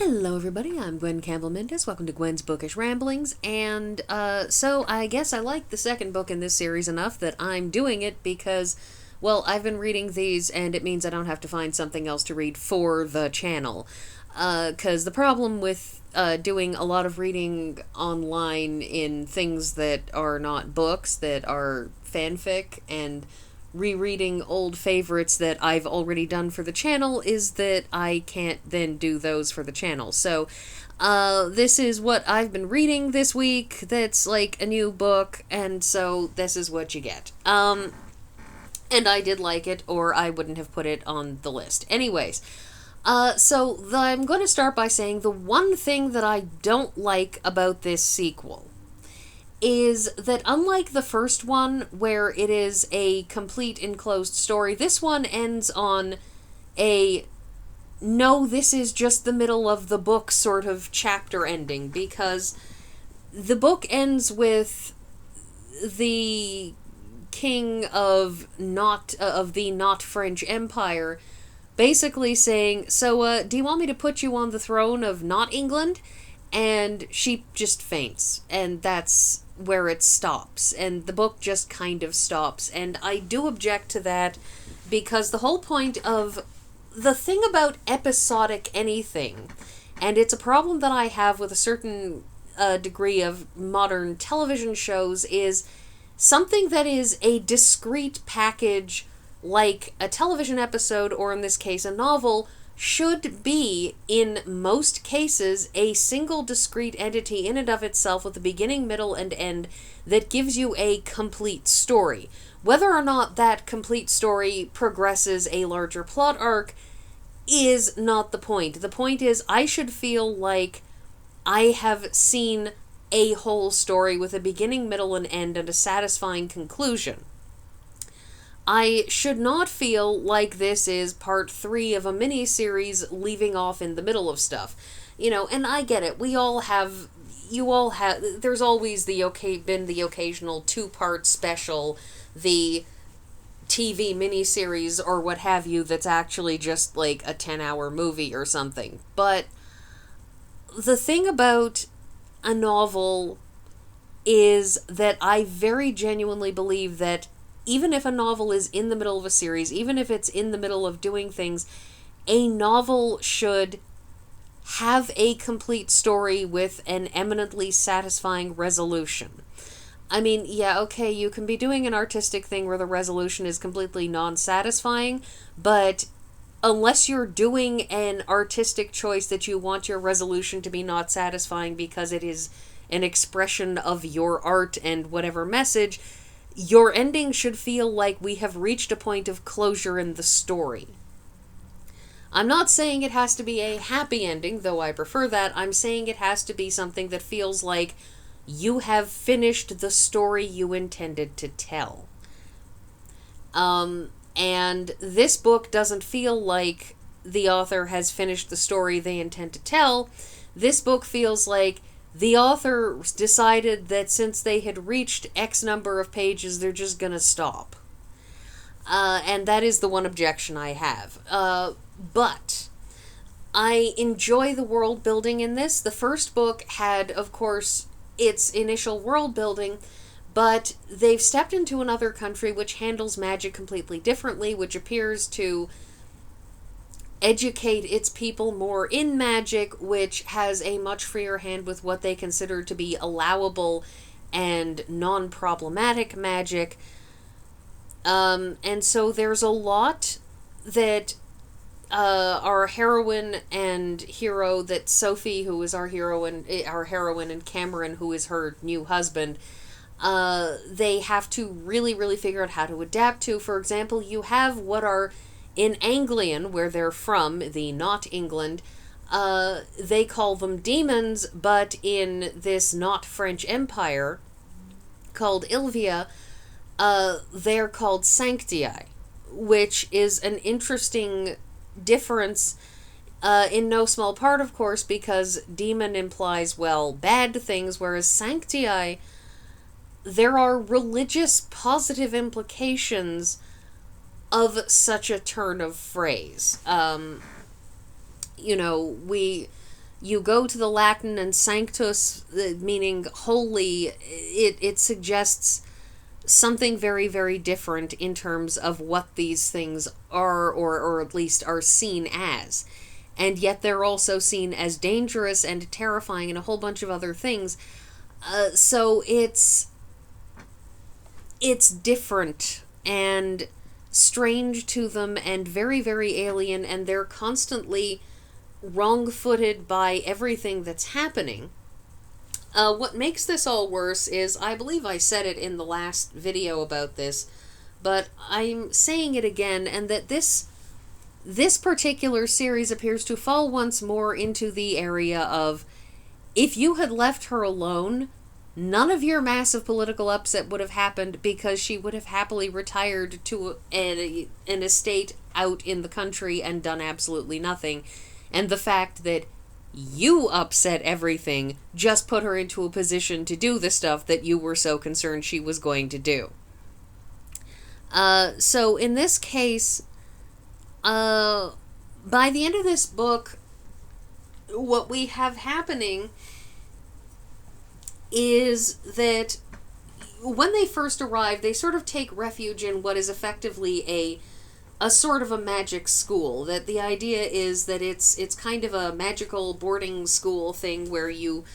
Hello everybody, I'm Gwen Campbell-Mindes. Welcome to Gwen's Bookish Ramblings, and so I guess I like the second book in this series enough that I'm doing it because, well, I've been reading these and it means I don't have to find something else to read for the channel. Because the problem with doing a lot of reading online in things that are not books, that are fanfic, and rereading old favorites that I've already done for the channel is that I can't then do those for the channel. So, this is what I've been reading this week that's like a new book, and so this is what you get. And I did like it, or I wouldn't have put it on the list. Anyways, I'm going to start by saying the one thing that I don't like about this sequel is that unlike the first one, where it is a complete enclosed story, this one ends on a no, this is just the middle of the book sort of chapter ending, because the book ends with the king of the not French Empire basically saying, so, do you want me to put you on the throne of not England? And she just faints, and that's where it stops, and the book just kind of stops, and I do object to that, because the whole point of the thing about episodic anything, and it's a problem that I have with a certain degree of modern television shows, is something that is a discrete package, like a television episode, or in this case a novel, should be, in most cases, a single discrete entity in and of itself with a beginning, middle, and end that gives you a complete story. Whether or not that complete story progresses a larger plot arc is not the point. The point is, I should feel like I have seen a whole story with a beginning, middle, and end and a satisfying conclusion. I should not feel like this is part 3 of a mini-series leaving off in the middle of stuff. You know, and I get it. There's always been the occasional 2-part special, the TV mini-series or what have you, that's actually just like a 10-hour movie or something. But the thing about a novel is that I very genuinely believe that even if a novel is in the middle of a series, even if it's in the middle of doing things, a novel should have a complete story with an eminently satisfying resolution. I mean, yeah, okay, you can be doing an artistic thing where the resolution is completely non-satisfying, but unless you're doing an artistic choice that you want your resolution to be not satisfying because it is an expression of your art and whatever message, your ending should feel like we have reached a point of closure in the story. I'm not saying it has to be a happy ending, though I prefer that. I'm saying it has to be something that feels like you have finished the story you intended to tell. And this book doesn't feel like the author has finished the story they intend to tell. This book feels like the author decided that since they had reached X number of pages, they're just gonna stop. And that is the one objection I have. But I enjoy the world building in this. The first book had, of course, its initial world building, but they've stepped into another country which handles magic completely differently, which appears to educate its people more in magic, which has a much freer hand with what they consider to be allowable and non-problematic magic. And so there's a lot that our heroine and hero, that Sophie, who is our heroine, and Cameron, who is her new husband, they have to really, really figure out how to adapt to. For example, you have what are, in Anglian, where they're from, the not England, they call them demons, but in this not French Empire, called Ilvia, they're called sanctii, which is an interesting difference, in no small part, of course, because demon implies, well, bad things, whereas sanctii, there are religious positive implications of such a turn of phrase. You know, you go to the Latin and sanctus, meaning holy, it suggests something very, very different in terms of what these things are, or at least are seen as. And yet they're also seen as dangerous and terrifying and a whole bunch of other things. So it's different and strange to them and very, very alien, and they're constantly wrong-footed by everything that's happening. What makes this all worse is, I believe I said it in the last video about this, but I'm saying it again, and that this particular series appears to fall once more into the area of, if you had left her alone, none of your massive political upset would have happened, because she would have happily retired to an estate out in the country and done absolutely nothing. And the fact that you upset everything just put her into a position to do the stuff that you were so concerned she was going to do. So in this case, by the end of this book, what we have happening is that when they first arrive, they sort of take refuge in what is effectively a sort of a magic school. That the idea is that it's kind of a magical boarding school thing where you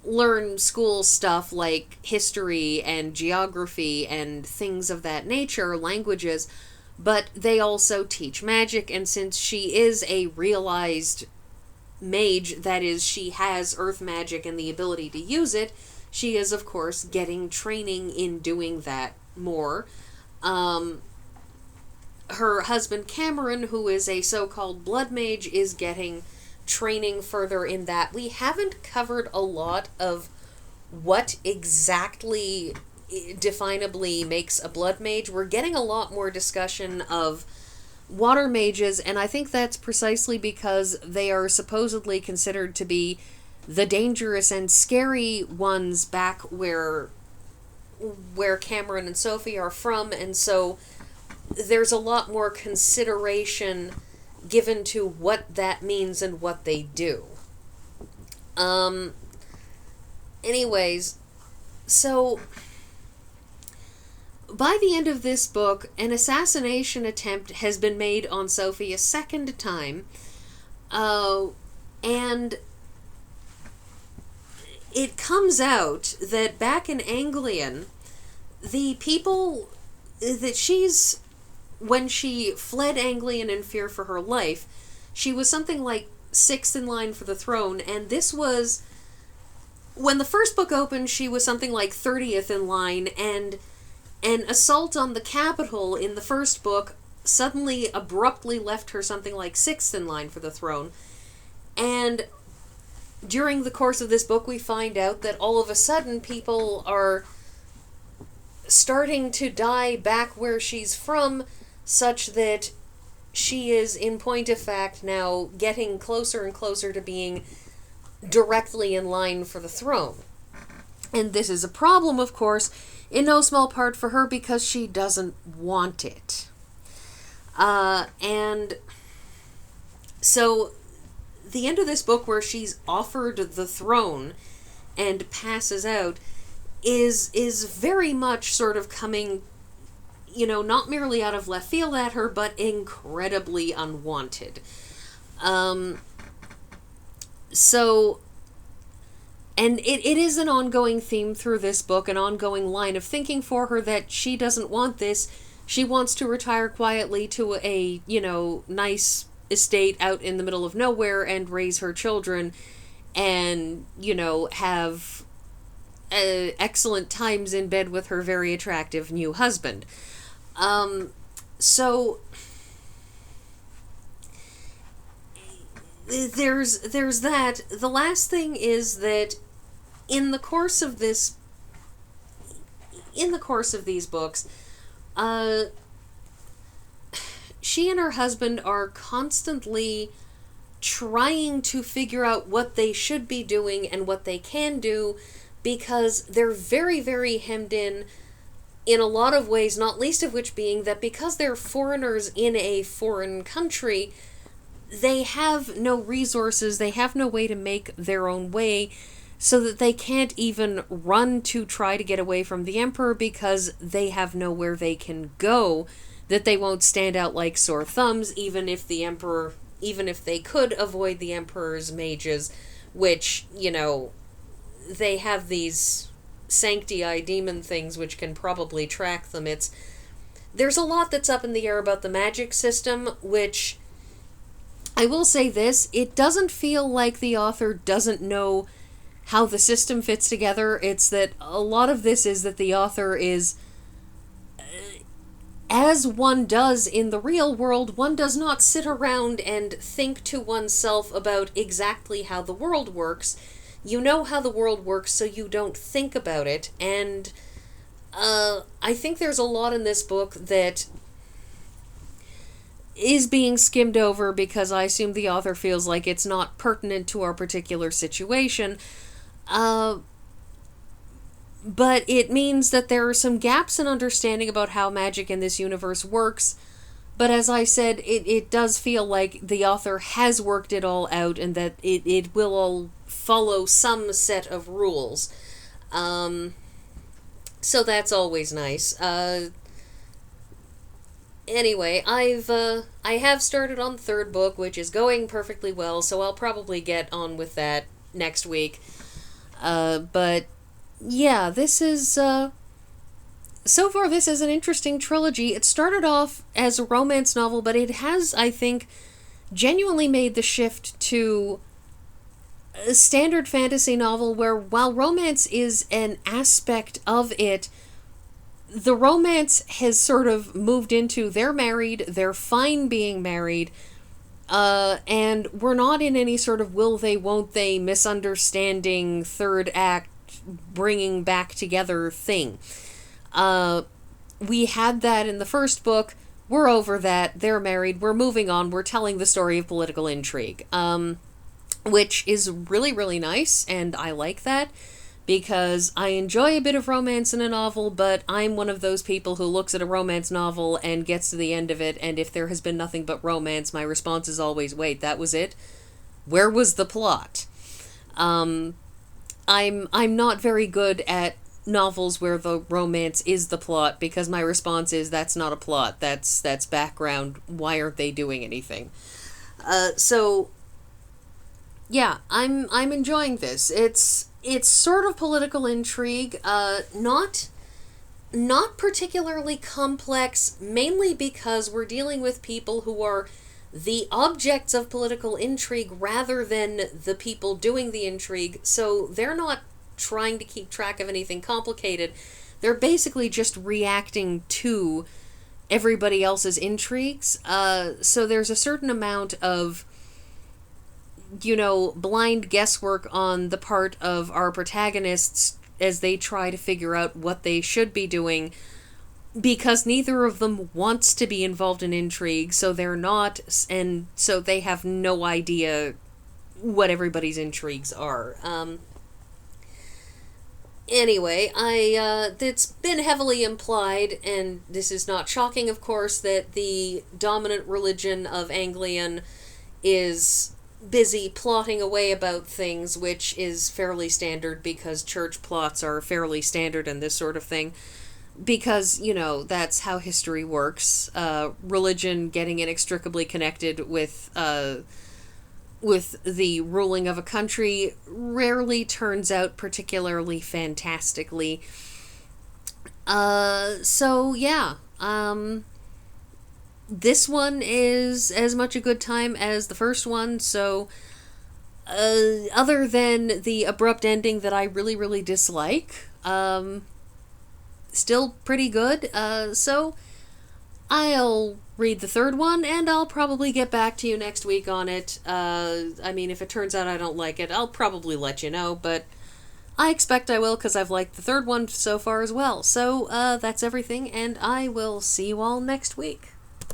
learn school stuff like history and geography and things of that nature, languages, but they also teach magic, and since she is a realized mage, that is, she has earth magic and the ability to use it, she is, of course, getting training in doing that more. Her husband Cameron, who is a so-called blood mage, is getting training further in that. We haven't covered a lot of what exactly definably makes a blood mage. We're getting a lot more discussion of water mages, and I think that's precisely because they are supposedly considered to be the dangerous and scary ones back where Cameron and Sophie are from, and so there's a lot more consideration given to what that means and what they do. Anyways, so by the end of this book, an assassination attempt has been made on Sophie a second time, and it comes out that back in Anglian, the people that when she fled Anglian in fear for her life, she was something like 6th in line for the throne, and this was, when the first book opened, she was something like 30th in line, and an assault on the Capitol in the first book suddenly abruptly left her something like 6th in line for the throne. And during the course of this book, we find out that all of a sudden people are starting to die back where she's from, such that she is, in point of fact, now getting closer and closer to being directly in line for the throne. And this is a problem, of course, in no small part for her, because she doesn't want it. And so the end of this book, where she's offered the throne and passes out, is very much sort of coming, not merely out of left field at her, but incredibly unwanted. So, and it is an ongoing theme through this book, an ongoing line of thinking for her, that she doesn't want this. She wants to retire quietly to a, nice estate out in the middle of nowhere and raise her children and, have excellent times in bed with her very attractive new husband. So there's that. The last thing is that in the course of these books, she and her husband are constantly trying to figure out what they should be doing and what they can do, because they're very, very hemmed in a lot of ways, not least of which being that because they're foreigners in a foreign country, they have no resources, they have no way to make their own way, so that they can't even run to try to get away from the Emperor because they have nowhere they can go, that they won't stand out like sore thumbs, even if they could avoid the Emperor's mages, which, they have these sancti demon things which can probably track them. There's a lot that's up in the air about the magic system, which, I will say this, it doesn't feel like the author doesn't know how the system fits together. It's that a lot of this is that the author is, as one does in the real world, one does not sit around and think to oneself about exactly how the world works. You know how the world works, so you don't think about it. And I think there's a lot in this book that is being skimmed over because I assume the author feels like it's not pertinent to our particular situation. But it means that there are some gaps in understanding about how magic in this universe works. But as I said, it does feel like the author has worked it all out and that it will all follow some set of rules. So that's always nice. Anyway, I have started on the third book, which is going perfectly well, so I'll probably get on with that next week. But yeah, this is, so far this is an interesting trilogy. It started off as a romance novel, but it has, I think, genuinely made the shift to a standard fantasy novel where, while romance is an aspect of it, the romance has sort of moved into they're married, they're fine being married, and we're not in any sort of will they, won't they, misunderstanding, third act, bringing back together thing. We had that in the first book. We're over that. They're married. We're moving on. We're telling the story of political intrigue, which is really, really nice, and I like that because I enjoy a bit of romance in a novel, but I'm one of those people who looks at a romance novel and gets to the end of it, and if there has been nothing but romance, my response is always, wait, that was it? Where was the plot? I'm not very good at novels where the romance is the plot because my response is that's not a plot, that's background, why aren't they doing anything? So yeah, I'm enjoying this. It's sort of political intrigue, not particularly complex, mainly because we're dealing with people who are the objects of political intrigue rather than the people doing the intrigue, so they're not trying to keep track of anything complicated. They're basically just reacting to everybody else's intrigues. So there's a certain amount of, blind guesswork on the part of our protagonists as they try to figure out what they should be doing, because neither of them wants to be involved in intrigue, so they're not, and so they have no idea what everybody's intrigues are. Anyway, it's been heavily implied, and this is not shocking, of course, that the dominant religion of Anglian is busy plotting away about things, which is fairly standard because church plots are fairly standard and this sort of thing. Because, that's how history works. Religion getting inextricably connected with the ruling of a country rarely turns out particularly fantastically. So yeah, this one is as much a good time as the first one, so other than the abrupt ending that I really, really dislike, still pretty good, so I'll read the third one, and I'll probably get back to you next week on it. If it turns out I don't like it, I'll probably let you know, but I expect I will, because I've liked the third one so far as well. So, that's everything, and I will see you all next week.